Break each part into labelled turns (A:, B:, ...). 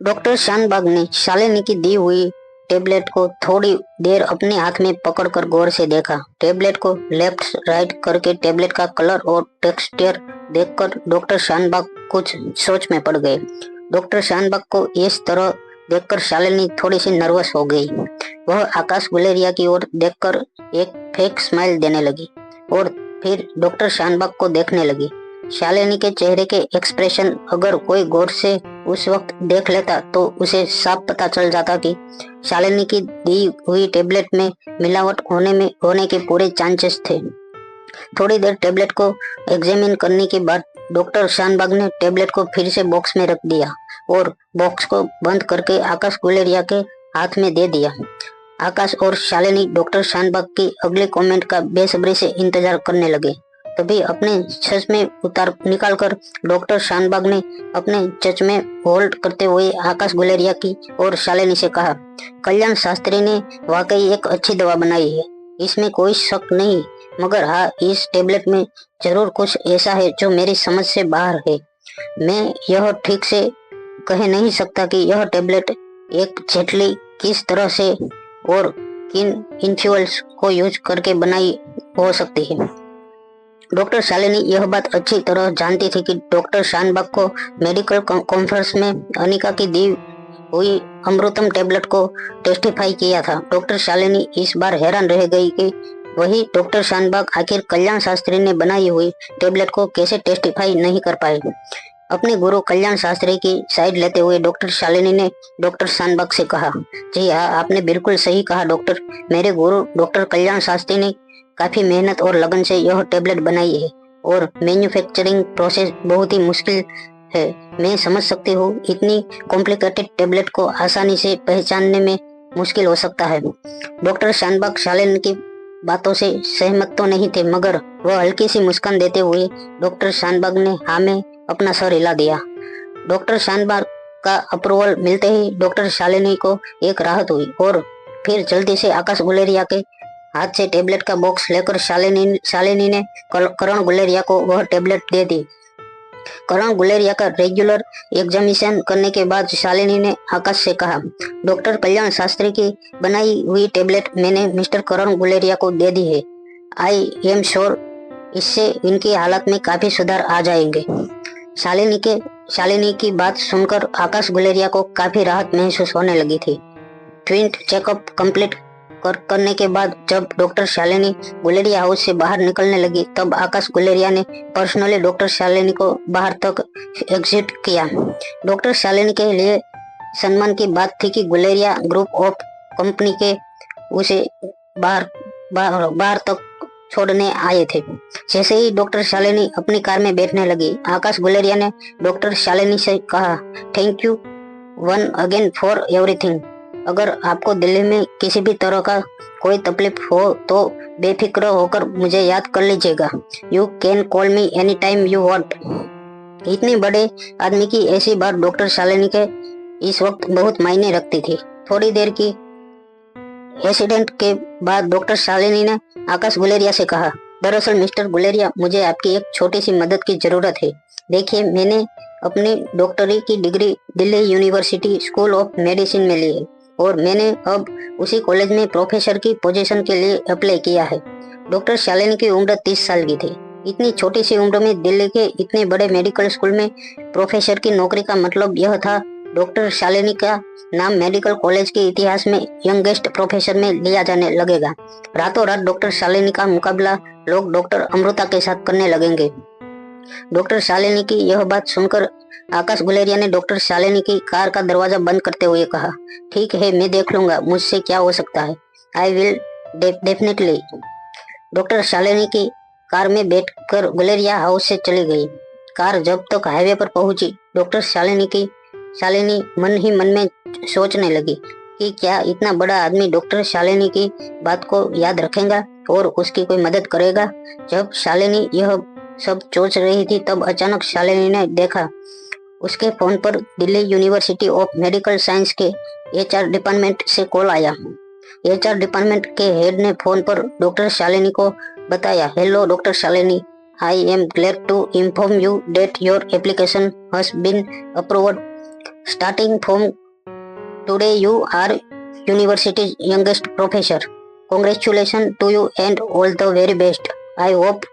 A: Doctor Shanbhag ने शालिनी की दी हुई टेबलेट को थोड़ी देर अपने हाथ में पकड़कर गौर से देखा। टेबलेट को लेफ्ट राइट करके टेबलेट का कलर और टेक्सचर देखकर डॉक्टर शानबाग कुछ सोच में पड़ गए। डॉक्टर शानबाग को इस तरह देखकर शालिनी थोड़ी सी नर्वस हो गई। वह आकाश गुलेरिया की ओर देखकर एक फेक स्माइल देने लगी और फिर डॉक्टर शानबाग को देखने लगी। शालिनी के चेहरे के एक्सप्रेशन अगर कोई गौर से उस वक्त देख लेता तो उसे साफ पता चल जाता कि शालिनी की दी हुई टेबलेट में मिलावट होने के पूरे चांसेस थे। थोड़ी देर टेबलेट को एग्जामिन करने के बाद डॉक्टर शानबाग ने टेबलेट को फिर से बॉक्स में रख दिया और बॉक्स को बंद करके आकाश गुलेरिया के हाथ में दे दिया। आकाश और शालिनी डॉक्टर शानबाग की अगले कमेंट का बेसब्री से इंतजार करने लगे। तभी अपने चश्मे निकालकर डॉक्टर शानबाग ने अपने चश्मे होल्ड करते हुए आकाश गुलेरिया की और शालिनी से कहा, कल्याण शास्त्री ने वाकई एक अच्छी दवा बनाई है, इसमें कोई शक नहीं, मगर हाँ, इस टेबलेट में जरूर कुछ ऐसा है जो मेरी समझ से बाहर है। मैं यह ठीक से कह नहीं सकता कि यह टेबलेट एक जेटली किस तरह से और किन इन्फ्लुएंस को यूज करके बनाई हो सकती है। डॉक्टर शालिनी यह बात अच्छी तरह जानती थी कि डॉक्टर शानबाग को मेडिकल कॉन्फ्रेंस में अनिका की दी हुई अमृतम टेबलेट को टेस्टिफाई किया था। डॉक्टर शालिनी इस बार हैरान रह गई कि वही डॉक्टर शानबाग आखिर कल्याण शास्त्री ने बनाई हुई टेबलेट को कैसे टेस्टिफाई नहीं कर पाए। अपने गुरु कल्याण शास्त्री की साइड लेते हुए डॉक्टर शालिनी ने डॉक्टर शानबाग से कहा, जी हाँ, आपने बिल्कुल सही कहा डॉक्टर। मेरे गुरु डॉक्टर कल्याण शास्त्री ने काफी मेहनत और लगन से यह टेबलेट बनाई है और मैन्युफैक्चरिंग प्रोसेस बहुत ही मुश्किल है। मैं समझ सकती हूँ इतनी कॉम्प्लिकेटेड टेबलेट को आसानी से पहचानने में मुश्किल हो सकता है। डॉक्टर शानबाग शालिनी की बातों से सहमत तो नहीं थे, मगर वह हल्की सी मुस्कान देते हुए डॉक्टर शानबाग ने हाँ में अपना सर हिला दिया। डॉक्टर शानबाग का अप्रूवल मिलते ही डॉक्टर शालिनी को एक राहत हुई और फिर जल्दी से आकाश गुलेरिया के हाथ से टेबलेट का बॉक्स लेकर शालिनी ने करण गुलेरिया को वह टेबलेट दे दी। करण गुलेरिया का रेगुलर एग्जामिनेशन करने के बाद शालिनी ने आकाश से कहा, डॉक्टर कल्याण शास्त्री की बनाई हुई टेबलेट मैंने मिस्टर करण गुलेरिया को दे दी है। आई एम श्योर इससे इनकी हालत में काफी सुधार आ जाएंगे। शालिनी की बात सुनकर आकाश गुलेरिया को काफी राहत महसूस होने लगी थी। ट्विंट चेकअप कंप्लीट करने के बाद जब डॉक्टर शालिनी गुलेरिया हाउस से बाहर निकलने लगी तब आकाश गुलेरिया ने पर्सनली डॉक्टर शालिनी को बाहर तक एग्जिट किया। डॉक्टर शालिनी के लिए सम्मान की बात थी कि गुलेरिया ग्रुप ऑफ कंपनी के उसे बाहर तक छोड़ने आए थे। जैसे ही डॉक्टर शालिनी अपनी कार में बैठने लगी, आकाश गुलेरिया ने डॉक्टर शालिनी से कहा, thank you one again for everything. अगर आपको दिल्ली में किसी भी तरह का कोई तकलीफ हो तो बेफिक्र होकर मुझे याद कर लीजिएगा। You can call me any time you want. इतने बड़े आदमी की ऐसी बात डॉक्टर शालिनी के इस वक्त बहुत मायने रखती थी। थोड़ी देर की एक्सीडेंट के बाद डॉक्टर शालिनी ने आकाश गुलेरिया से कहा, दरअसल मिस्टर गुलेरिया, मुझे आपकी एक छोटी सी मदद की जरूरत है। देखिए, मैंने अपनी डॉक्टरी की degree Delhi university school of medicine में ली है और मैंने अब उसी कॉलेज में प्रोफेसर की पोजीशन के लिए अप्लाई किया है। डॉक्टर शालिनी की उम्र 30 साल की थी। इतनी छोटी सी उम्र में दिल्ली के इतने बड़े मेडिकल स्कूल में प्रोफेसर की नौकरी का मतलब यह था, डॉक्टर शालिनी का नाम मेडिकल कॉलेज के इतिहास में यंगेस्ट प्रोफेसर में लिया जाने लगेगा। रातों रात डॉक्टर शालिनी का मुकाबला लोग डॉक्टर अमृता के साथ करने लगेंगे। डॉक्टर शालिनी की यह बात सुनकर आकाश गुलेरिया ने डॉक्टर शालिनी की कार का दरवाजा बंद करते हुए कहा, ठीक है, मैं देख लूंगा मुझसे क्या हो सकता है। I will definitely. Doctor Shalini की कार में बैठकर गुलेरिया हाउस से चली गई। कार जब तक हाईवे पर पहुंची, डॉक्टर शालिनी मन ही मन में सोचने लगी कि क्या इतना बड़ा आदमी डॉक्टर शालिनी की बात को याद रखेगा और उसकी कोई मदद करेगा। जब शालिनी यह सब सोच रही थी तब अचानक शालिनी ने देखा उसके फोन पर Delhi university of medical science के एचआर डिपार्टमेंट से कॉल आया। एचआर डिपार्टमेंट के हेड ने फोन पर डॉक्टर शालिनी को बताया, hello doctor Shalini, I am glad to inform you that your application has been approved Starting from today, you are university's youngest professor. Congratulations to you and all the very best. I hope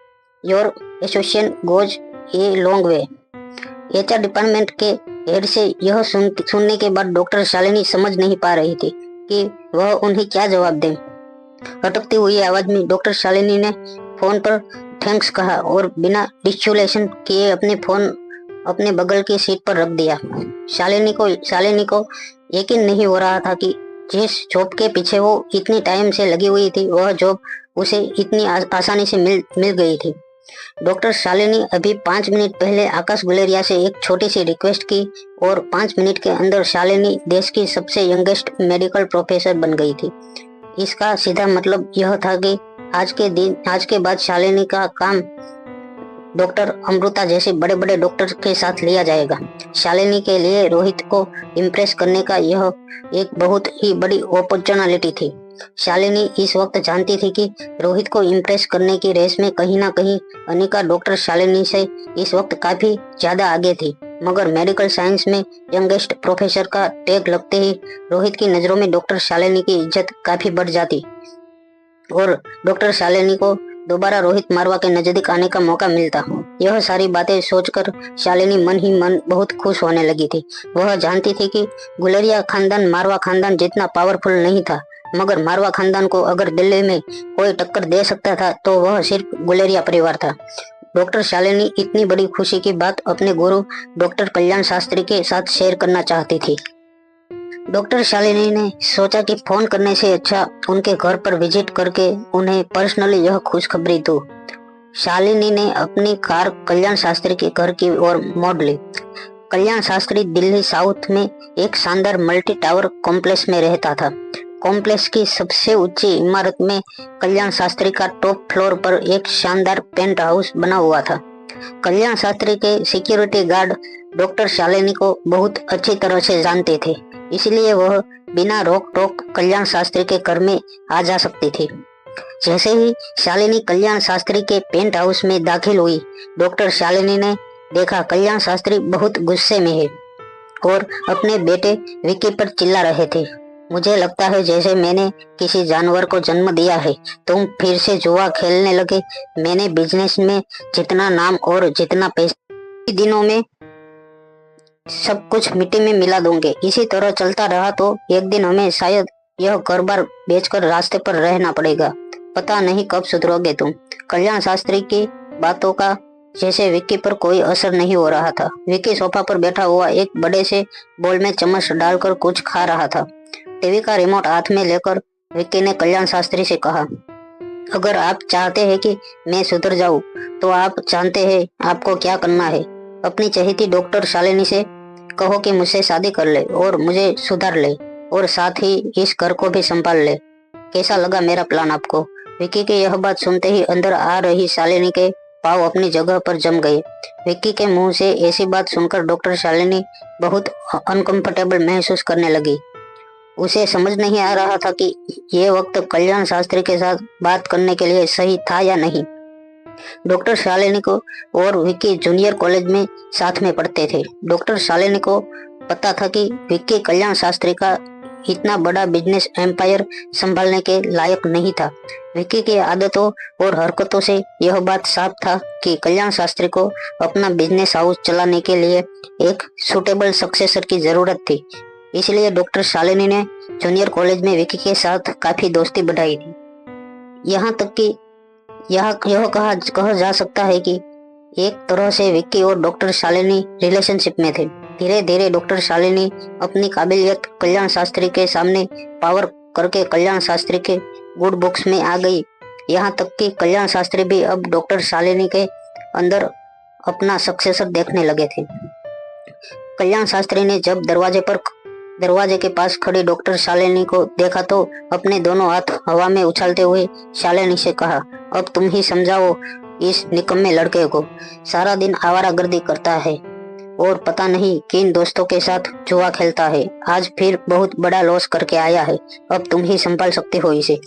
A: your association goes a long way. HR department के head से यह सुनने के बाद doctor Shalini समझ नहीं पा रही थी कि वह उन्हें क्या जवाब दें। अटकती हुई आवाज में डॉक्टर शालिनी ने फोन पर थैंक्स कहा और बिना डिस्चुलेशन किए अपने फोन अपने बगल की सीट पर रख दिया। शालिनी को यकीन नहीं हो रहा था कि जिस जॉब के पीछे वो इतनी टाइम से लगी हुई थी वह जॉब उसे इतनी आसानी से मिल गई थी। डॉक्टर शालिनी अभी 5 मिनट पहले आकाश गुलेरिया से एक छोटी सी रिक्वेस्ट की और 5 मिनट के अंदर शालिनी देश की सबसे यंगेस्ट मेडिकल प्रोफेसर बन गई थी। इसका सीधा मतलब यह था कि आज के बाद शालिनी का काम डॉक्टर अमृता जैसे बड़े बड़े डॉक्टर के साथ लिया जाएगा। शालिनी के लिए रोहित को इम्प्रेस करने का यह एक बहुत ही बड़ी अपॉर्चुनिटी थी। शालिनी इस वक्त जानती थी कि रोहित को इम्प्रेस करने की रेस में कहीं ना कहीं अनिका डॉक्टर शालिनी से इस वक्त काफी ज्यादा आगे थी, मगर मेडिकल साइंस में यंगेस्ट प्रोफेसर का टैग लगते ही रोहित की नजरों में डॉक्टर शालिनी की इज्जत काफी बढ़ जाती और डॉक्टर शालिनी को दोबारा रोहित मारवा के नजदीक आने का मौका मिलता। यह सारी बातें सोचकर शालिनी मन ही मन बहुत खुश होने लगी थी। वह जानती थी कि गुलेरिया खानदान मारवा खानदान जितना पावरफुल नहीं था, मगर मारवा खानदान को अगर दिल्ली में कोई टक्कर दे सकता था तो वह सिर्फ गुलेरिया परिवार था। डॉक्टर शालिनी इतनी बड़ी खुशी की बात अपने गुरु डॉक्टर कल्याण शास्त्री के साथ शेयर करना चाहती थी। डॉक्टर शालिनी ने सोचा कि फोन करने से अच्छा उनके घर पर विजिट करके उन्हें पर्सनली यह खुशखबरी दूं। शालिनी ने अपनी कार कल्याण शास्त्री के घर की ओर मोड़ ली। कल्याण शास्त्री दिल्ली साउथ में एक शानदार मल्टी टावर कॉम्प्लेक्स में रहता था। कॉम्प्लेक्स की सबसे ऊंची इमारत में कल्याण शास्त्री का टॉप फ्लोर पर एक शानदार पेंट हाउस बना हुआ था। कल्याण शास्त्री के सिक्योरिटी गार्ड डॉक्टर शालिनी को बहुत अच्छी तरह से जानते थे, इसलिए वह बिना रोक टोक कल्याण शास्त्री के घर में आ जा सकती थी। जैसे ही शालिनी कल्याण शास्त्री के पेंट हाउस में दाखिल हुई, डॉक्टर शालिनी ने देखा कल्याण शास्त्री बहुत गुस्से में है और अपने बेटे विक्की पर चिल्ला रहे थे। मुझे लगता है जैसे मैंने किसी जानवर को जन्म दिया है। तुम फिर से जुआ खेलने लगे। मैंने बिजनेस में जितना नाम और जितना पैसा दिनों में सब कुछ मिट्टी में मिला दूंगे। इसी तरह चलता रहा तो एक दिन हमें शायद यह घर-बार बेचकर रास्ते पर रहना पड़ेगा। पता नहीं कब सुधरोगे तुम। कल्याण शास्त्री की बातों का जैसे विक्की पर कोई असर नहीं हो रहा था। विक्की सोफा पर बैठा हुआ एक बड़े से बोल में चम्मच डालकर कुछ खा रहा था। टीवी का रिमोट हाथ में लेकर विक्की ने कल्याण शास्त्री से कहा, अगर आप चाहते हैं कि मैं सुधर जाऊं तो आप जानते हैं आपको क्या करना है। अपनी चहेती डॉक्टर शालिनी से कहो कि मुझसे शादी कर ले और मुझे सुधार ले और साथ ही इस घर को भी संभाल ले। कैसा लगा मेरा प्लान आपको? विक्की की यह बात सुनते ही अंदर आ रही शालिनी के पाँव अपनी जगह पर जम गए। विक्की के मुंह से ऐसी बात सुनकर डॉक्टर शालिनी बहुत अनकंफर्टेबल महसूस करने लगी। उसे समझ नहीं आ रहा था कि ये वक्त कल्याण शास्त्री के साथ बात करने के लिए सही था या नहीं। डॉक्टर शालिनी को और विक्की जूनियर कॉलेज में साथ में पढ़ते थे। डॉक्टर शालिनी को पता था कि विक्की कल्याण शास्त्री का इतना बड़ा बिजनेस एम्पायर संभालने के लायक नहीं था। विक्की की आदतों और हरकतों से यह बात साफ था कि कल्याण शास्त्री को अपना बिजनेस हाउस चलाने के लिए एक सुटेबल सक्सेसर की जरूरत थी। इसलिए डॉक्टर शालिनी ने जूनियर कॉलेज में विक्की के साथ काफी दोस्ती बढ़ाई थी। यहाँ तक कि यह कहा जा सकता है कि एक तरह से विक्की और डॉक्टर शालिनी रिलेशनशिप में थे। धीरे धीरे डॉक्टर शालिनी अपनी काबिलियत कल्याण शास्त्री के सामने पावर करके कल्याण शास्त्री के गुड बुक्स में आ गई। यहाँ तक कि कल्याण शास्त्री भी अब डॉक्टर शालिनी के अंदर अपना सक्सेसर देखने लगे थे। कल्याण शास्त्री ने जब दरवाजे के पास खड़ी डॉक्टर शालिनी को देखा तो अपने दोनों हाथ हवा में उछालते हुए शालिनी से कहा, अब तुम ही समझाओ इस निकम्मे लड़के को। सारा दिन आवारागर्दी करता है और पता नहीं किन दोस्तों के साथ जुआ खेलता है। आज फिर बहुत बड़ा लॉस करके आया है। अब तुम ही संभाल सकते हो इसे।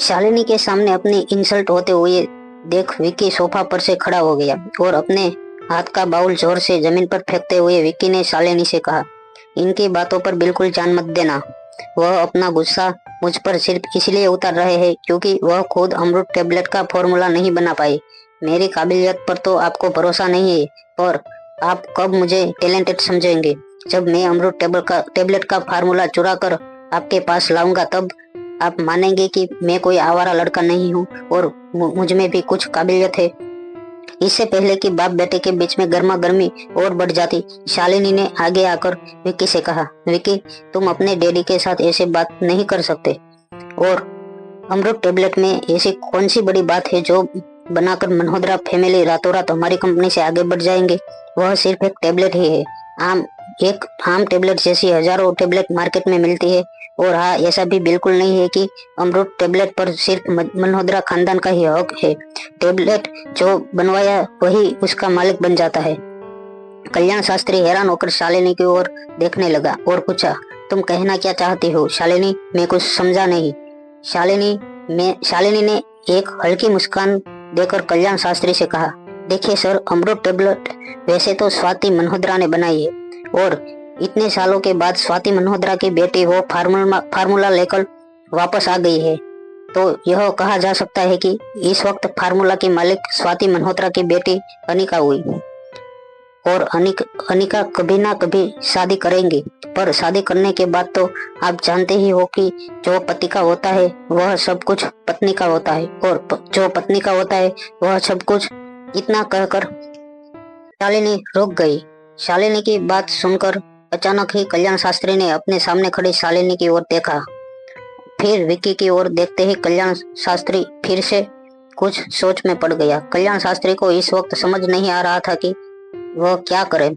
A: शालिनी के सामने अपनी इंसल्ट होते हुए देख विक्की सोफा पर से खड़ा हो गया और अपने हाथ का बाउल जोर से जमीन पर फेंकते हुए विक्की ने शालिनी से कहा, इनकी बातों पर बिल्कुल ध्यान मत देना। वह अपना गुस्सा मुझ पर सिर्फ इसलिए उतार रहे हैं क्योंकि वह खुद अमृत टेबलेट का फॉर्मूला नहीं बना पाए। मेरी काबिलियत पर तो आपको भरोसा नहीं है, पर आप कब मुझे टैलेंटेड समझेंगे? जब मैं अमृत टेबलेट का फार्मूला चुरा कर आपके पास लाऊंगा तब आप मानेंगे कि मैं कोई आवारा लड़का नहीं हूँ और मुझ में भी कुछ काबिलियत है। इससे पहले कि बाप बेटे के बीच में गर्मा गर्मी और बढ़ जाती, शालिनी ने आगे आकर विक्की से कहा, विक्की, तुम अपने डैडी के साथ ऐसे बात नहीं कर सकते। और अमृत टेबलेट में ऐसी कौन सी बड़ी बात है जो बनाकर मल्होत्रा फैमिली रातों रात हमारी कंपनी से आगे बढ़ जाएंगे? वह सिर्फ एक टेबलेट ही है। एक आम टेबलेट जैसी हजारों टेबलेट मार्केट में मिलती है। और हाँ, ऐसा भी बिल्कुल नहीं है कि अमृत टेबलेट पर सिर्फ मल्होत्रा खानदान का ही हक है। टेबलेट जो बनवाया वही उसका मालिक बन जाता है। कल्याण शास्त्री हैरान होकर शालिनी की ओर देखने लगा और पूछा, तुम कहना क्या चाहती हो शालिनी? मैं कुछ समझा नहीं। शालिनी ने एक हल्की मुस्कान देकर कल्याण शास्त्री से कहा, देखिए सर, अमृत टेबलेट वैसे तो स्वाति मल्होत्रा ने बनाई है और इतने सालों के बाद स्वाति मल्होत्रा की बेटी वो फार्मूला लेकर वापस आ गई है, तो यह कहा जा सकता है कि इस वक्त फार्मूला की मालिक स्वाति मल्होत्रा की बेटी अनिका हुई। और अनिका कभी ना कभी शादी करेंगी, पर शादी करने के बाद तो आप जानते ही हो कि जो पति का होता है वह सब कुछ पत्नी का होता है और जो पत्नी का होता है वह सब कुछ। इतना कहकर शालिनी रुक गई। शालिनी की बात सुनकर अचानक ही कल्याण शास्त्री ने अपने सामने खड़ी शालिनी की ओर देखा। फिर विक्की की ओर देखते ही कल्याण शास्त्री फिर से कुछ सोच में पड़ गया। कल्याण शास्त्री को इस वक्त समझ नहीं आ रहा था कि वह क्या करे।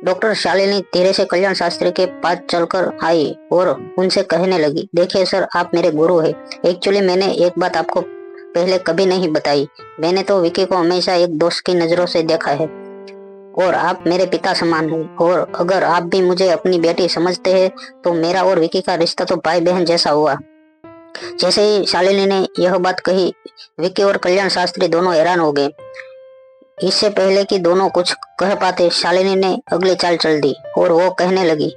A: डॉक्टर शालिनी धीरे से कल्याण शास्त्री के पास चलकर आई और उनसे कहने लगी, देखिए सर, आप मेरे गुरु हैं। एक्चुअली मैंने एक बात आपको पहले कभी नहीं बताई। मैंने तो विक्की को हमेशा एक दोस्त की नजरों से देखा है और आप मेरे पिता समान हैं। और अगर आप भी मुझे अपनी बेटी समझते हैं तो मेरा और विक्की का रिश्ता तो भाई बहन जैसा हुआ। जैसे ही शालिनी ने यह बात कही, विक्की और कल्याण शास्त्री दोनों हैरान हो गए। इससे पहले कि दोनों कुछ कह पाते, शालिनी ने अगली चाल चल दी और वो कहने लगी,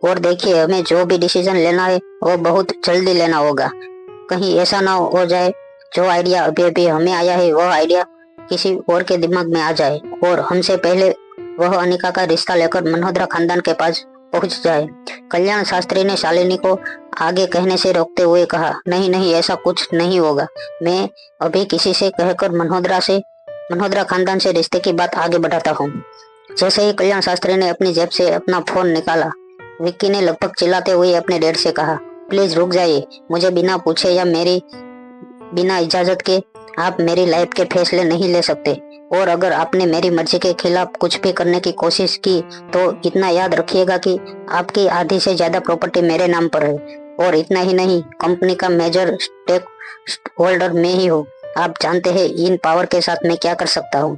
A: और देखिए, हमें जो भी डिसीजन लेना है वो बहुत जल्दी लेना होगा। कहीं ऐसा ना हो जाए जो आइडिया अभी अभी हमें आया है वह आइडिया किसी और के दिमाग में आ जाए और हमसे पहले वह अनिका का रिश्ता लेकर मल्होत्रा खानदान के पास पहुंच जाए। कल्याण शास्त्री ने शालिनी को आगे कहने से रोकते हुए कहा, नहीं नहीं, ऐसा कुछ नहीं होगा। मैं अभी किसी से कहकर मल्होत्रा खानदान से रिश्ते की बात आगे बढ़ाता हूँ। जैसे ही कल्याण शास्त्री ने अपनी जेब से अपना फोन निकाला, विक्की ने लगभग चिल्लाते हुए अपने डैड से कहा, प्लीज रुक जाइए। मुझे बिना पूछे या मेरी बिना इजाजत के आप मेरी लाइफ के फैसले नहीं ले सकते। और अगर आपने मेरी मर्जी के खिलाफ कुछ भी करने की कोशिश की तो इतना याद रखिएगा कि आपकी आधी से ज्यादा प्रॉपर्टी मेरे नाम पर है। और इतना ही नहीं, कंपनी का मेजर स्टेक होल्डर मैं ही हूँ। आप जानते हैं इन पावर के साथ मैं क्या कर सकता हूँ।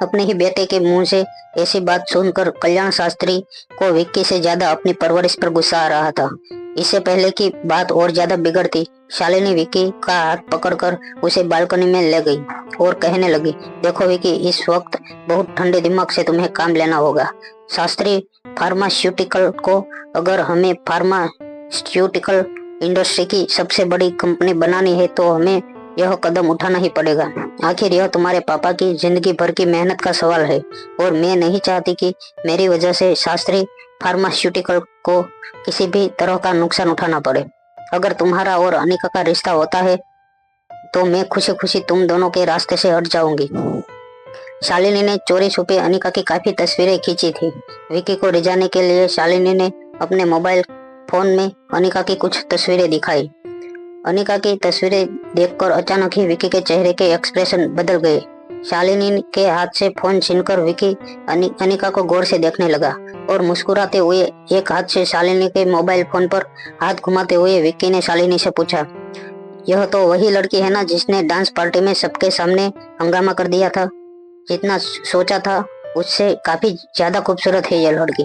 A: अपने ही बेटे के मुंह से ऐसी बात सुनकर कल्याण शास्त्री को विक्की से ज्यादा अपनी परवरिश पर गुस्सा आ रहा था। इससे पहले कि बात और ज्यादा बिगड़ती, शालिनी विक्की का हाथ पकड़कर उसे बालकनी में ले गई और कहने लगी, देखो विक्की, इस वक्त बहुत ठंडे दिमाग से तुम्हें काम लेना होगा। शास्त्री फार्मास्यूटिकल को अगर हमें फार्मास्यूटिकल इंडस्ट्री की सबसे बड़ी कंपनी बनानी है तो हमें यह कदम उठाना ही पड़ेगा। आखिर यह तुम्हारे पापा की जिंदगी भर की मेहनत का सवाल है और मैं नहीं चाहती कि मेरी वजह से शास्त्री फार्मास्यूटिकल को किसी भी तरह का नुकसान उठाना पड़े। अगर तुम्हारा और अनिका का रिश्ता होता है तो मैं खुशी खुशी तुम दोनों के रास्ते से हट जाऊंगी। शालिनी ने चोरी छुपे अनिका की काफी तस्वीरें खींची थी। विक्की को रिझाने के लिए शालिनी ने अपने मोबाइल फोन में अनिका की कुछ तस्वीरें दिखाई। अनिका की तस्वीरें देखकर अचानक ही विक्की के चेहरे के एक्सप्रेशन बदल गए। शालिनी के हाथ से फोन छीनकर विक्की अनिका को गौर से देखने लगा और मुस्कुराते हुए एक हाथ से शालिनी के मोबाइल फोन पर हाथ घुमाते हुए विक्की ने शालिनी से पूछा, यह तो वही लड़की है ना जिसने डांस पार्टी में सबके सामने हंगामा कर दिया था? जितना सोचा था उससे काफी ज्यादा खूबसूरत है यह लड़की।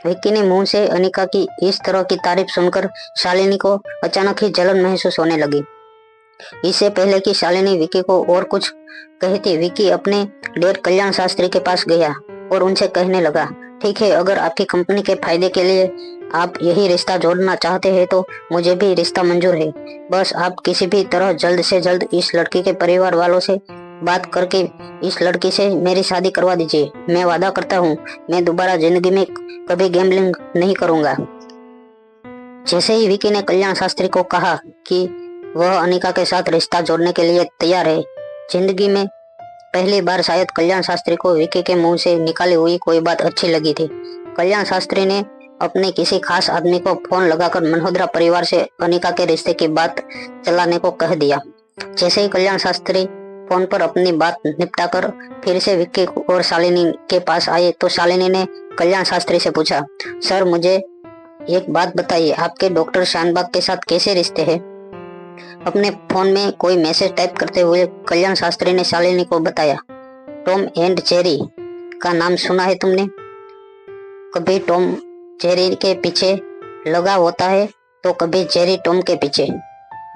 A: विक्की ने मुंह से अनिका की इस तरह की तारीफ सुनकर शालिनी को अचानक ही जलन महसूस होने लगी। इससे पहले कि शालिनी विकी को और कुछ कहती, विकी अपने डैड कल्याण शास्त्री के पास गया और उनसे कहने लगा, ठीक है, अगर आपकी कंपनी के फायदे के लिए आप यही रिश्ता जोड़ना चाहते हैं तो मुझे भी रिश्ता मंजूर है। बस आप किसी भी तरह जल्द से जल्द इस लड़की के परिवार वालों से बात करके इस लड़की से मेरी शादी करवा दीजिए। मैं वादा करता हूँ मैं दोबारा जिंदगी में कभी गैम्बलिंग नहीं करूँगा। जैसे ही विकी ने कल्याण शास्त्री को कहा कि वह अनिका के साथ रिश्ता जोड़ने के लिए तैयार है, जिंदगी में पहली बार शायद कल्याण शास्त्री को विकी के मुंह से निकाली हुई कोई बात अच्छी लगी थी। कल्याण शास्त्री ने अपने किसी खास आदमी को फोन लगाकर मल्होत्रा परिवार से अनिका के रिश्ते की बात चलाने को कह दिया। जैसे ही कल्याण शास्त्री फोन पर अपनी बात निपटाकर फिर से विक्की और शालिनी के पास आए तो शालिनी ने कल्याण शास्त्री से पूछा, सर मुझे एक बात बताइए, आपके डॉक्टर शानबाग के साथ कैसे रिश्ते हैं? अपने फोन में कोई मैसेज टाइप करते हुए कल्याण शास्त्री ने शालिनी को बताया, टॉम एंड जेरी का नाम सुना है तुमने? कभी टॉम जेरी के पीछे लगा होता है तो कभी जेरी टॉम के पीछे।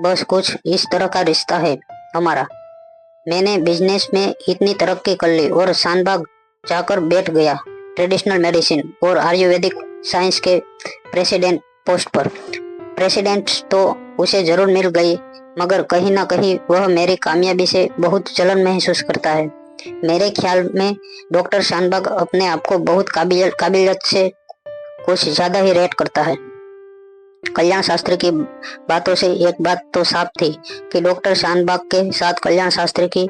A: बस कुछ इस तरह का रिश्ता है हमारा। मैंने बिजनेस में इतनी तरक्की कर ली और शानबाग जाकर बैठ गया ट्रेडिशनल मेडिसिन और आयुर्वेदिक साइंस के प्रेसिडेंट पोस्ट पर। प्रेसिडेंट तो उसे जरूर मिल गई, मगर कहीं ना कहीं वह मेरी कामयाबी से बहुत जलन महसूस करता है। मेरे ख्याल में डॉक्टर शानबाग अपने आप को बहुत काबिलियत से कुछ ज्यादा ही रेट करता है। कल्याण शास्त्री की बातों से एक बात तो साफ थी कि डॉक्टर शानबाग के साथ कल्याण शास्त्री की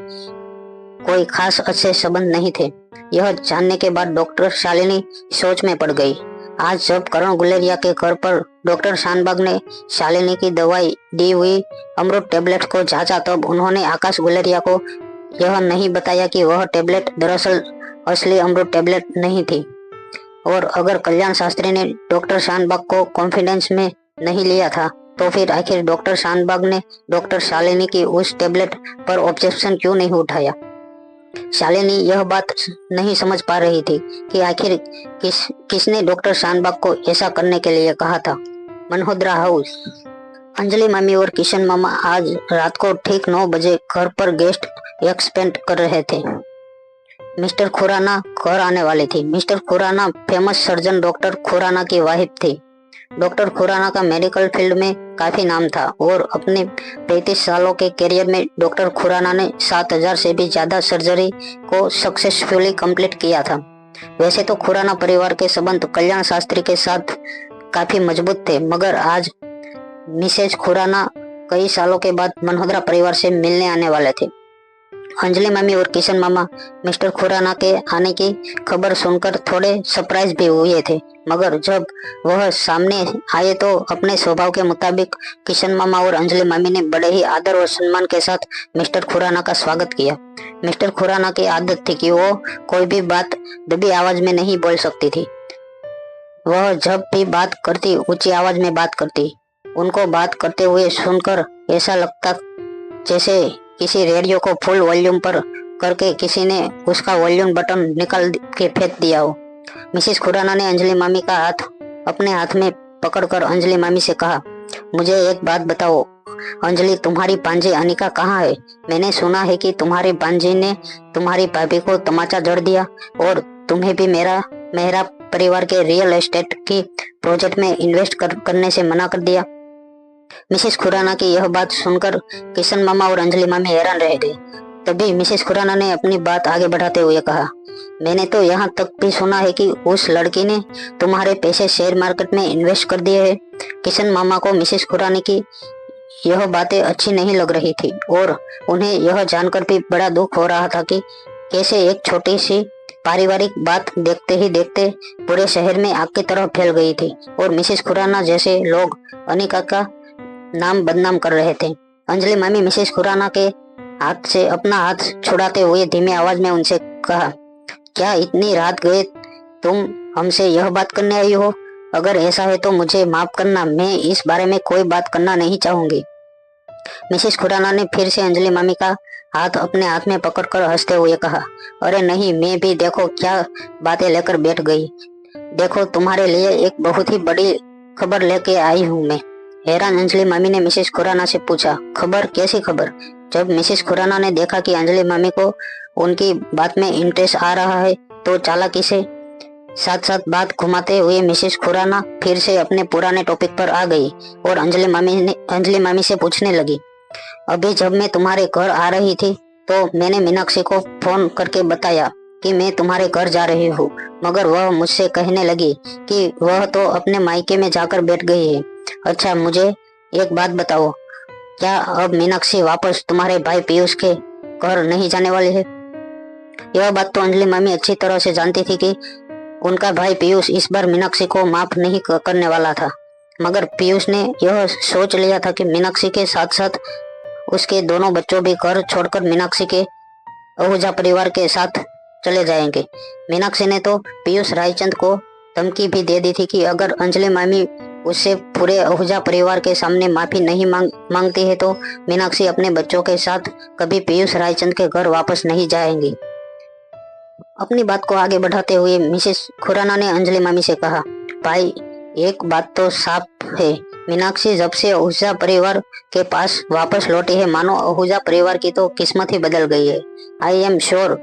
A: कोई खास अच्छे संबंध नहीं थे। यह जानने के बाद डॉक्टर शालिनी सोच में पड़ गई। आज जब करण गुलेरिया के घर पर डॉक्टर शानबाग ने शालिनी की दवाई दी हुई अमृत टेबलेट को जांचा तब उन्होंने आकाश गुलेरिया को यह नहीं बताया कि वह टेबलेट दरअसल असली अमृत टेबलेट नहीं थी। और अगर कल्याण शास्त्री ने डॉक्टर शानबाग को कॉन्फिडेंस में नहीं लिया था तो फिर आखिर डॉक्टर शानबाग ने डॉक्टर शालिनी की उस टेबलेट पर ऑब्जेक्शन क्यों नहीं उठाया? शालिनी यह बात नहीं समझ पा रही थी कि आखिर किसने डॉक्टर शानबाग को ऐसा करने के लिए कहा था। मल्होत्रा हाउस। अंजलि मामी और किशन मामा आज रात को ठीक 9 बजे घर पर गेस्ट एक्सपेंड कर रहे थे। मिस्टर खुराना घर आने वाली थी। Mister Khurana famous surgeon doctor Khurana की वाइफ थी। डॉक्टर खुराना का मेडिकल फील्ड में काफी नाम था और अपने 35 सालों के करियर में डॉक्टर खुराना ने 7000 से भी ज्यादा सर्जरी को सक्सेसफुली कंप्लीट किया था। वैसे तो खुराना परिवार के संबंध कल्याण शास्त्री के साथ काफी मजबूत थे, मगर आज मिसेज खुराना कई सालों के बाद मल्होत्रा परिवार से मिलने आने वाले थे। अंजलि मामी और किशन मामा मिस्टर खुराना के आने की खबर सुनकर थोड़े सरप्राइज भी हुए थे, मगर जब वह सामने आए तो अपने स्वभाव के मुताबिक किशन मामा और अंजलि मामी ने बड़े ही आदर और सम्मान के साथ मिस्टर खुराना का स्वागत किया। मिस्टर खुराना की आदत थी कि वो कोई भी बात दबी आवाज में नहीं बोल सकती थी। वह जब भी बात करती ऊंची आवाज में बात करती। उनको बात करते हुए सुनकर ऐसा लगता जैसे किसी रेडियो को फुल वॉल्यूम पर करके किसी ने उसका वॉल्यूम बटन निकाल के फेंक दिया हो। मिसेस खुराना ने अंजलि मामी का हाथ अपने हाथ में पकड़कर अंजलि मामी से कहा, मुझे एक बात बताओ अंजलि, तुम्हारी भांजी अनिका कहाँ है? मैंने सुना है कि तुम्हारी भांजी ने तुम्हारी भाभी को तमाचा जड़ दिया और तुम्हें भी मेरा परिवार के रियल एस्टेट की प्रोजेक्ट में इन्वेस्ट करने से मना कर दिया। मिसेस खुराना की यह बात सुनकर किशन मामा और अंजलि मामी हैरान रह गए। तभी मिसेस खुराना ने अपनी बात आगे बढ़ाते हुए कहा, मैंने तो यहाँ तक भी सुना है कि उस लड़की ने तुम्हारे पैसे शेयर मार्केट में इन्वेस्ट कर दिए हैं। किशन मामा को मिसेस खुराना की यह बातें अच्छी नहीं लग रही थी और उन्हें यह जानकर भी बड़ा दुख हो रहा था कि कैसे एक छोटी सी पारिवारिक बात देखते ही देखते पूरे शहर में आग की तरह फैल गई थी और मिसेस खुराना जैसे लोग अनिका का नाम बदनाम कर रहे थे। अंजलि मामी मिसेस खुराना के हाथ से अपना हाथ छुड़ाते हुए धीमी आवाज में उनसे कहा, क्या इतनी रात गए तुम हमसे यह बात करने आई हो? अगर ऐसा है तो मुझे माफ करना, मैं इस बारे में कोई बात करना नहीं चाहूंगी। मिसेस खुराना ने फिर से अंजलि मामी का हाथ अपने हाथ में पकड़कर हंसते हुए कहा, अरे नहीं, मैं भी देखो क्या बातें लेकर बैठ गई। देखो तुम्हारे लिए एक बहुत ही बड़ी खबर लेके आई हूँ मैं। हैरान अंजलि मामी ने मिसेस खुराना से पूछा, खबर? कैसी खबर? जब मिसेस खुराना ने देखा कि अंजलि मामी को उनकी बात में इंटरेस्ट आ रहा है तो चालाकी से साथ साथ बात घुमाते हुए मिसेस खुराना फिर से अपने पुराने टॉपिक पर आ गई और अंजलि मामी से पूछने लगी, अभी जब मैं तुम्हारे घर आ रही थी तो मैंने मीनाक्षी को फोन करके बताया कि मैं तुम्हारे घर जा रही हूँ, मगर वह मुझसे कहने लगी कि वह तो अपने मायके में जाकर बैठ गई है। अच्छा, मुझे एक बात बताओ, क्या अब मीनाक्षी वापस तुम्हारे भाई पीयूष के घर नहीं जाने वाली है? यह बात तो अंजलि मामी अच्छी तरह से जानती थी कि उनका भाई पीयूष इस बार मीनाक्षी को माफ नहीं करने वाला था, मगर पीयूष ने यह सोच लिया था कि मीनाक्षी के साथ साथ उसके दोनों बच्चों भी घर छोड़कर मीनाक्षी के आहूजा परिवार के साथ चले जाएंगे। मीनाक्षी ने तो पीयूष रायचंद को धमकी भी दे दी थी कि अगर अंजलि मामी उससे पूरे आहूजा परिवार के सामने माफी नहीं मांगती है तो मीनाक्षी अपने बच्चों के साथ कभी पीयूष रायचंद के घर वापस नहीं जाएंगी। अपनी बात को आगे बढ़ाते हुए मिसेस खुराना ने अंजलि मामी से कहा, भाई एक बात तो साफ है, मीनाक्षी जब से आहूजा परिवार के पास वापस लौटी है, मानो आहूजा परिवार की तो किस्मत ही बदल गई है। आई एम श्योर,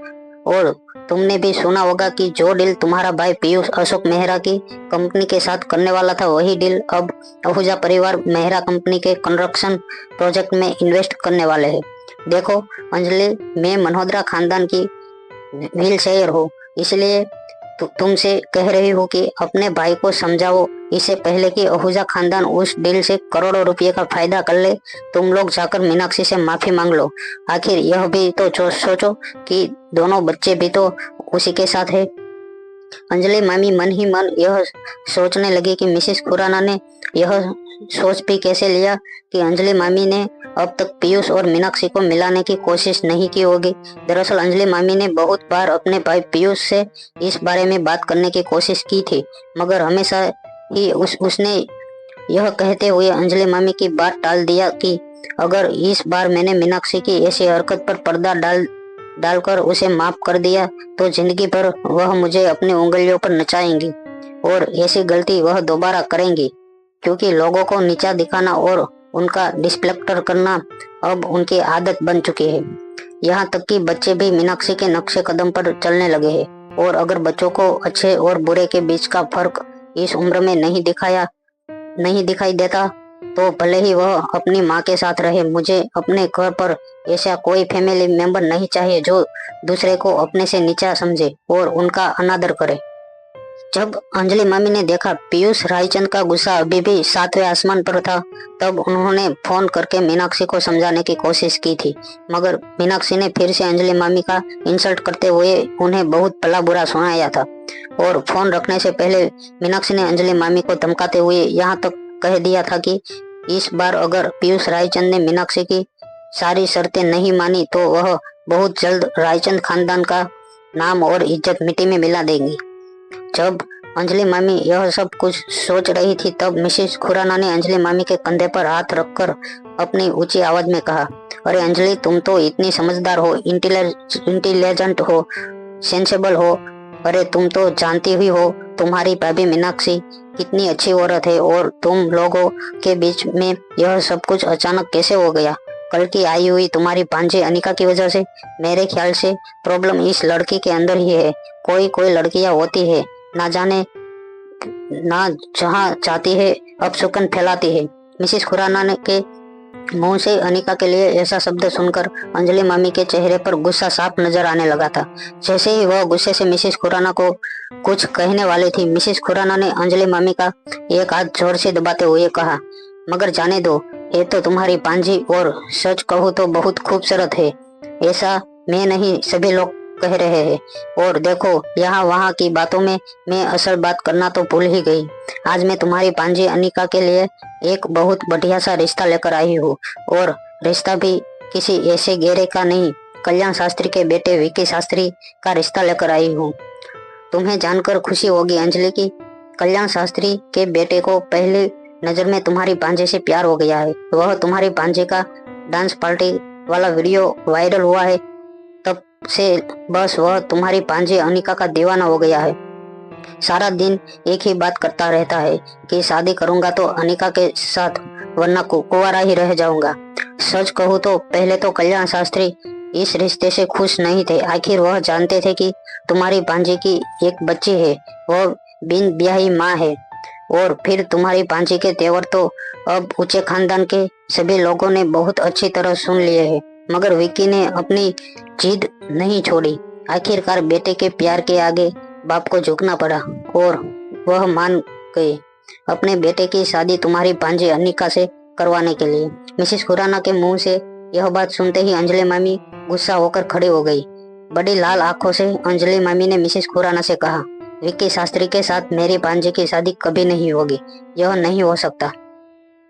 A: और तुमने भी सुना होगा कि जो डील तुम्हारा भाई पीयूष अशोक मेहरा की कंपनी के साथ करने वाला था, वही डील अब आहूजा परिवार मेहरा कंपनी के कंस्ट्रक्शन प्रोजेक्ट में इन्वेस्ट करने वाले हैं। देखो अंजलि, मैं मल्होत्रा खानदान की व्हील शेयर हो, इसलिए तुमसे कह रही हूँ कि अपने भाई को समझाओ, इससे पहले कि आहूजा खानदान उस डील से करोड़ों रुपए का फायदा कर ले। तुम लोग जाकर मीनाक्षी से माफी मांग लो। आखिर यह भी तो सोचो कि दोनों बच्चे भी तो उसी के साथ है। अंजलि मामी मन ही मन यह सोचने लगी कि मिसेस खुराना ने यह सोच भी कैसे लिया कि अंजलि मामी ने अब तक पीयूष और मीनाक्षी को मिलाने की कोशिश नहीं की होगी। दरअसल अंजलि मामी ने बहुत बार अपने भाई पीयूष से इस बारे में बात करने की कोशिश की थी, मगर हमेशा ही उसने यह कहते हुए अंजलि मामी की बात टाल दिया कि अगर इस बार मैंने मीनाक्षी की ऐसी हरकत पर पर्दा डालकर उसे माफ कर दिया तो जिंदगी भर वह मुझे अपनी उंगलियों पर नचाएंगी और ऐसी गलती वह दोबारा करेंगी, क्योंकि लोगों को नीचा दिखाना और उनका डिस्प्लेक्टर करना अब उनकी आदत बन चुकी है। यहाँ तक कि बच्चे भी मीनाक्षी के नक्शे कदम पर चलने लगे हैं, और अगर बच्चों को अच्छे और बुरे के बीच का फर्क इस उम्र में नहीं दिखाई देता तो भले ही वह अपनी माँ के साथ रहे। मुझे अपने घर पर ऐसा कोई फैमिली मेंबर नहीं चाहिए जो दूसरे को अपने से नीचा समझे और उनका अनादर करे। जब अंजलि मामी ने देखा पीयूष रायचंद का गुस्सा अभी भी 7वें आसमान पर था, तब उन्होंने फोन करके मीनाक्षी को समझाने की कोशिश की थी, मगर मीनाक्षी ने फिर से अंजलि मामी का इंसल्ट करते हुए उन्हें बहुत भला बुरा सुनाया था। और फोन रखने से पहले मीनाक्षी ने अंजलि मामी को धमकाते हुए यहाँ तक कह दिया था कि इस बार अगर पीयूष रायचंद ने मीनाक्षी की सारी शर्तें नहीं मानी तो वह बहुत जल्द रायचंद खानदान का नाम और इज्जत मिट्टी में मिला देंगी। जब अंजलि मामी यह सब कुछ सोच रही थी तब मिसेस खुराना ने अंजलि मामी के कंधे पर हाथ रखकर अपनी ऊंची आवाज में कहा, अरे अंजलि, तुम तो इतनी समझदार हो, इंटेलिजेंट हो, सेंसेबल हो। अरे तुम तो जानती हुई हो तुम्हारी भाभी मीनाक्षी कितनी अच्छी औरत है, और तुम लोगों के बीच में यह सब कुछ अचानक कैसे हो गया? कल की आई हुई तुम्हारी भांजी अनिका की वजह से? मेरे ख्याल से प्रॉब्लम इस लड़की के अंदर ही है। कोई लड़कियां होती है, ना जाने ना जहाँ चाहती है अपशकुन फैलाती है। मिसेस खुराना के मुंह से अनिका के लिए ऐसा शब्द सुनकर अंजलि मामी के चेहरे पर गुस्सा साफ नजर आने लगा था। जैसे ही वह गुस्से से मिसेस खुराना को कुछ कहने वाली थी, मिसेस खुराना ने अंजलि मामी का एक हाथ जोर से दबाते हुए कहा, मगर जाने दो, ये तो तुम्हारी भांजी और सच कहूँ तो बहुत खूबसूरत है। ऐसा मैं नहीं, सभी लोग कह रहे हैं। और देखो, यहाँ वहाँ की बातों में मैं असल बात करना तो भूल ही गई। आज मैं तुम्हारी भांजी अनिका के लिए एक बहुत बढ़िया सा रिश्ता लेकर आई हूँ, और रिश्ता भी किसी ऐसे गेरे का नहीं, कल्याण शास्त्री के बेटे विकी शास्त्री का रिश्ता लेकर आई हूँ। तुम्हें जानकर खुशी होगी अंजलि की कल्याण शास्त्री के बेटे को पहली नजर में तुम्हारी भांजे से प्यार हो गया है। वह तुम्हारी भांजे का डांस पार्टी वाला वीडियो वायरल हुआ है, तब से बस वह तुम्हारी भांजे अनिका का दीवाना हो गया है। सारा दिन एक ही बात करता रहता है कि शादी करूंगा तो अनिका के साथ, वरना कुंवारा ही रह जाऊंगा। सच कहूँ तो पहले तो कल्याण शास्त्री इस रिश्ते से खुश नहीं थे। आखिर वह जानते थे कि तुम्हारी भांजी की एक बच्ची है, वह बिन ब्याही माँ है। और फिर तुम्हारी भांजी के तेवर तो अब ऊंचे खानदान के सभी लोगों ने बहुत अच्छी तरह सुन लिए हैं। मगर विक्की ने अपनी जिद नहीं छोड़ी। आखिरकार बेटे के प्यार के आगे बाप को झुकना पड़ा और वह मान गए अपने बेटे की शादी तुम्हारी भांजी अनिका से करवाने के लिए। मिसेस खुराना के मुंह से यह बात सुनते ही अंजलि मामी गुस्सा होकर खड़ी हो गई। बड़ी लाल आंखों से अंजलि मामी ने मिसेस खुराना से कहा, विक्की शास्त्री के साथ मेरी भांजी की शादी कभी नहीं होगी, यह नहीं हो सकता।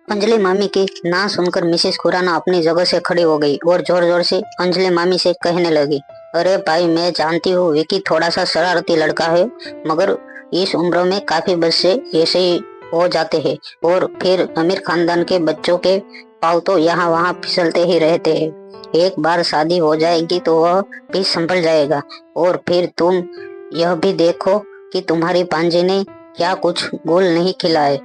A: अंजलि मामी की ना सुनकर मिसेस खुराना अपनी जगह से खड़ी हो गई और जोर जोर से अंजलि मामी से कहने लगी, अरे भाई, मैं जानती हूँ विक्की थोड़ा सा शरारती लड़का है, मगर इस उम्र में काफी बच्चे ऐसे ही हो जाते हैं और फिर अमीर खानदान के बच्चों के पाँव तो यहाँ वहाँ फिसलते ही रहते हैं। एक बार शादी हो जाएगी तो वह भी संभल जाएगा। और फिर तुम यह भी देखो कि तुम्हारी भांजी ने क्या कुछ गोल नहीं खिलाए।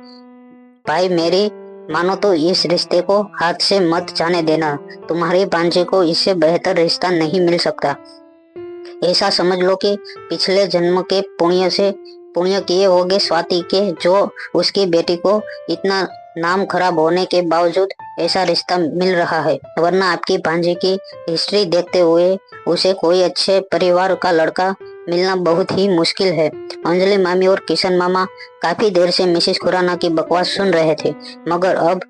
A: भाई मेरी मानो तो इस रिश्ते को हाथ से मत जाने देना। तुम्हारी भांजी को इससे बेहतर रिश्ता नहीं मिल सकता। ऐसा समझ लो कि पिछले जन्म के पुण्य किए होगे स्वाति के, जो उसकी बेटी को इतना नाम खराब होने के बावजूद ऐसा रिश्ता मिल रहा है, वरना आपकी भांजी की हिस्ट्री देखते हुए उसे कोई अच्छे परिवार का लड़का मिलना बहुत ही मुश्किल है। अंजलि मामी और किशन मामा काफी देर से मिसेस खुराना की बकवास सुन रहे थे, मगर अब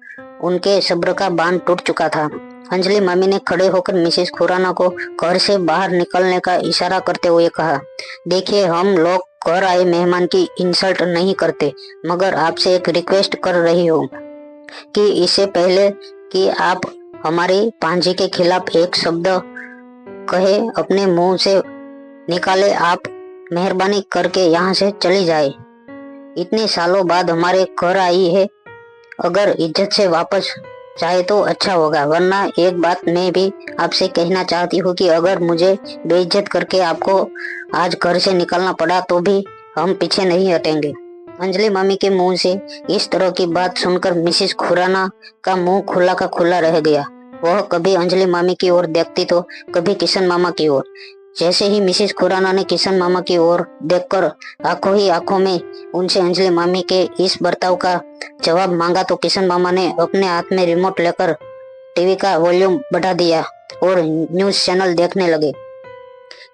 A: उनके सब्र का बांध टूट चुका था। अंजलि मामी ने खड़े होकर मिसेस खुराना को घर से बाहर निकलने का इशारा करते हुए कहा, देखिए, हम लोग घर आए मेहमान की इंसल्ट नहीं करते, मगर आपसे एक रिक्वेस्ट कर रही हूँ कि इससे पहले कि आप हमारी भांजी के खिलाफ एक शब्द कहे अपने मुंह से निकाले, आप मेहरबानी करके यहाँ से चली जाए। इतने सालों बाद हमारे घर आई है, अगर इज्जत से वापस जाए तो अच्छा होगा, वरना एक बात मैं भी आपसे कहना चाहती हूँ कि अगर मुझे बेइज्जत करके आपको आज घर से निकलना पड़ा तो भी हम पीछे नहीं हटेंगे। अंजलि मामी के मुंह से इस तरह की बात सुनकर मिसेस खुराना का मुंह खुला का खुला रह गया। वह कभी अंजलि मामी की ओर देखती तो कभी किशन मामा की ओर। जैसे ही मिसेस खुराना ने किशन मामा की ओर देखकर आंखों ही आंखों में उनसे अंजलि मामी के इस बर्ताव का जवाब मांगा तो किशन मामा ने अपने हाथ में रिमोट लेकर टीवी का वॉल्यूम बढ़ा दिया और न्यूज चैनल देखने लगे।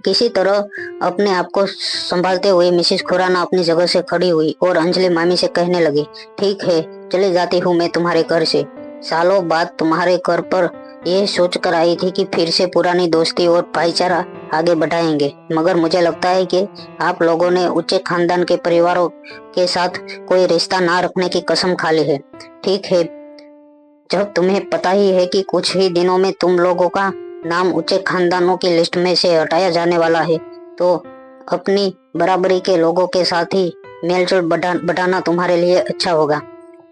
A: किसी तरह अपने आप को संभालते हुए मिसेस खुराना अपनी जगह से खड़ी हुई और अंजलि मामी से कहने लगी, ठीक है, चली जाती हूँ मैं तुम्हारे घर से। सालों बाद तुम्हारे घर पर ये सोचकर आई थी कि फिर से पुरानी दोस्ती और भाईचारा आगे बढ़ाएंगे, मगर मुझे लगता है कि आप लोगों ने ऊंचे खानदान के परिवारों के साथ कोई रिश्ता ना रखने की कसम खा ली है। ठीक है, जब तुम्हें पता ही है कि कुछ ही दिनों में तुम लोगों का नाम ऊंचे खानदानों की लिस्ट में से हटाया जाने वाला है, तो अपनी बराबरी के लोगों के साथ ही मेलजोल बढ़ाना तुम्हारे लिए अच्छा होगा।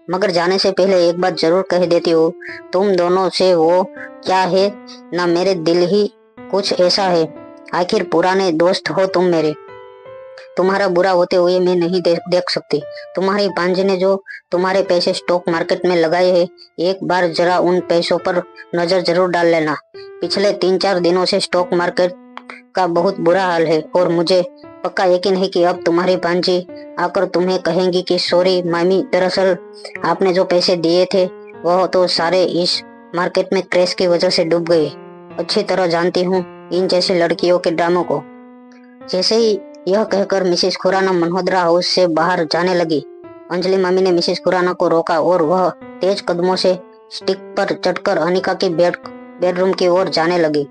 A: मगर जाने से पहले एक बात जरूर कह देती हूँ, तुम दोनों से वो क्या है ना, मेरे दिल ही कुछ ऐसा है। आखिर पुराने दोस्त हो तुम मेरे। तुम्हारा बुरा होते हुए मैं नहीं देख सकती। तुम्हारी भांजी ने जो तुम्हारे पैसे स्टॉक मार्केट में लगाए हैं, एक बार जरा उन पैसों पर नजर जरूर डाल लेना। पिछले 3-4 दिनों से स्टॉक मार्केट का बहुत बुरा हाल है और मुझे पक्का यकीन है कि अब तुम्हारी भांजी आकर तुम्हें कहेंगी कि सॉरी मामी, दरअसल आपने जो पैसे दिए थे वह तो सारे इस मार्केट में क्रैश की वजह से डूब गए। अच्छी तरह जानती हूँ इन जैसी लड़कियों के ड्रामों को। जैसे ही यह कहकर मिसेस खुराना मल्होत्रा हाउस से बाहर जाने लगी, अंजलि मामी ने मिसेस खुराना को रोका और वह तेज कदमों से स्टिक पर चढ़कर अनिका की बेडरूम की ओर जाने लगी।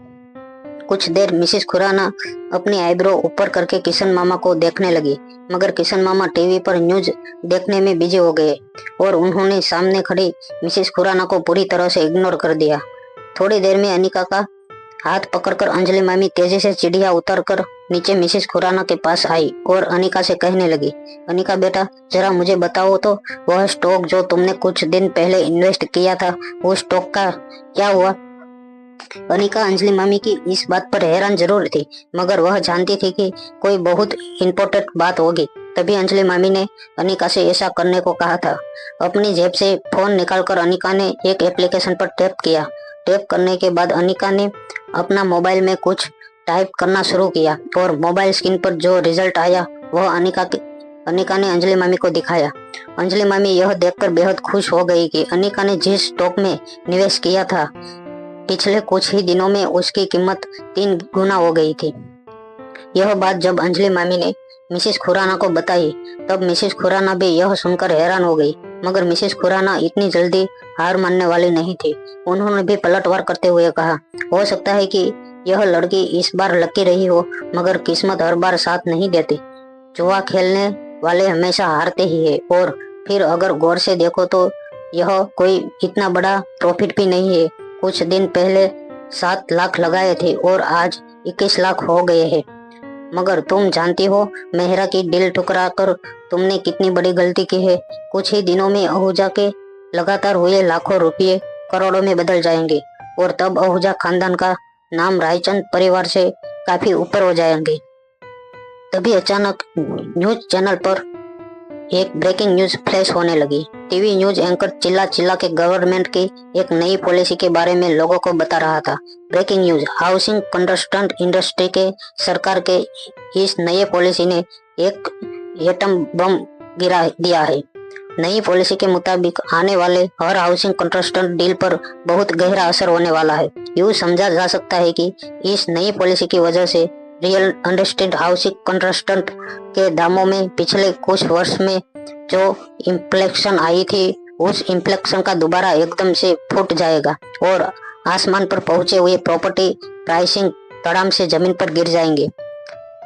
A: कुछ देर मिसेस खुराना अपनी आईब्रो ऊपर करके किशन मामा को देखने लगी, मगर किशन मामा टीवी पर न्यूज देखने में बिजी हो गए और उन्होंने सामने खड़ी मिसेस खुराना को पूरी तरह से इग्नोर कर दिया। थोड़ी देर में अनिका का हाथ पकड़कर अंजलि मामी तेजी से सीढ़ियां उतरकर नीचे मिसेस खुराना के पास आई और अनिका से कहने लगी, अनिका बेटा, जरा मुझे बताओ तो वह स्टॉक जो तुमने कुछ दिन पहले इन्वेस्ट किया था, वो स्टॉक का क्या हुआ? अनिका अंजलि मामी की इस बात पर हैरान जरूर थी, मगर वह जानती थी कि कोई बहुत इम्पोर्टेंट बात होगी। तभी अंजलि मामी ने अनिका से ऐसा करने को कहा था। अपनी जेब से फोन निकालकर अनिका ने एक एप्लीकेशन पर टैप किया। टैप करने के बाद अनिका ने अपना मोबाइल में कुछ टाइप करना शुरू किया और मोबाइल स्क्रीन पर जो रिजल्ट आया वह अनिका ने अंजलि मामी को दिखाया। अंजलि मामी यह देखकर बेहद खुश हो गई कि अनिका ने जिस स्टॉक में निवेश किया था पिछले कुछ ही दिनों में उसकी कीमत 3 गुना हो गई थी। यह बात जब अंजलि मामी ने मिसेस खुराना को बताई तब मिसेस खुराना भी यह सुनकर हैरान हो गई, मगर मिसेस खुराना इतनी जल्दी हार मानने वाली नहीं थी। उन्होंने भी पलटवार करते हुए कहा, हो सकता है कि यह लड़की इस बार लकी रही हो, मगर किस्मत हर बार साथ नहीं देती। जुआ खेलने वाले हमेशा हारते ही है, और फिर अगर गौर से देखो तो यह कोई इतना बड़ा प्रॉफिट भी नहीं है। कुछ दिन पहले 7 लाख लगाए थे और आज 21 लाख हो गए हैं। मगर तुम जानती हो मेहरा की दिल ठुकरा कर तुमने कितनी बड़ी गलती की है। कुछ ही दिनों में आहूजा के लगातार हुए लाखों रुपये करोड़ों में बदल जाएंगे और तब आहूजा खानदान का नाम रायचंद परिवार से काफी ऊपर हो जाएंगे। तभी अचानक न्यूज चैनल पर एक ब्रेकिंग न्यूज फ्लैश होने लगी। टीवी न्यूज एंकर चिल्ला चिल्ला के गवर्नमेंट की एक नई पॉलिसी के बारे में लोगों को बता रहा था। Breaking news, housing construction industry के सरकार के इस नई पॉलिसी ने एक एटम बम गिरा दिया है। नई पॉलिसी के मुताबिक आने वाले हर हाउसिंग कंस्ट्रक्शन डील पर बहुत गहरा असर होने वाला है। यूं समझा जा सकता है कि इस नई पॉलिसी की वजह से रियल अंडरस्टैंड हाउसिंग कंस्ट्रक्शन के दामों में पिछले कुछ वर्ष में जो इन्फ्लेशन आई थी उस इन्फ्लेशन का दोबारा एकदम से फूट जाएगा और आसमान पर पहुंचे हुए प्रॉपर्टी प्राइसिंग धड़ाम से जमीन पर गिर जाएंगे।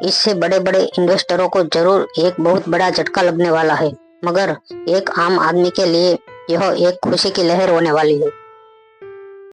A: इससे बड़े बड़े इन्वेस्टरों को जरूर एक बहुत बड़ा झटका लगने वाला है, मगर एक आम आदमी के लिए यह एक खुशी की लहर होने वाली है।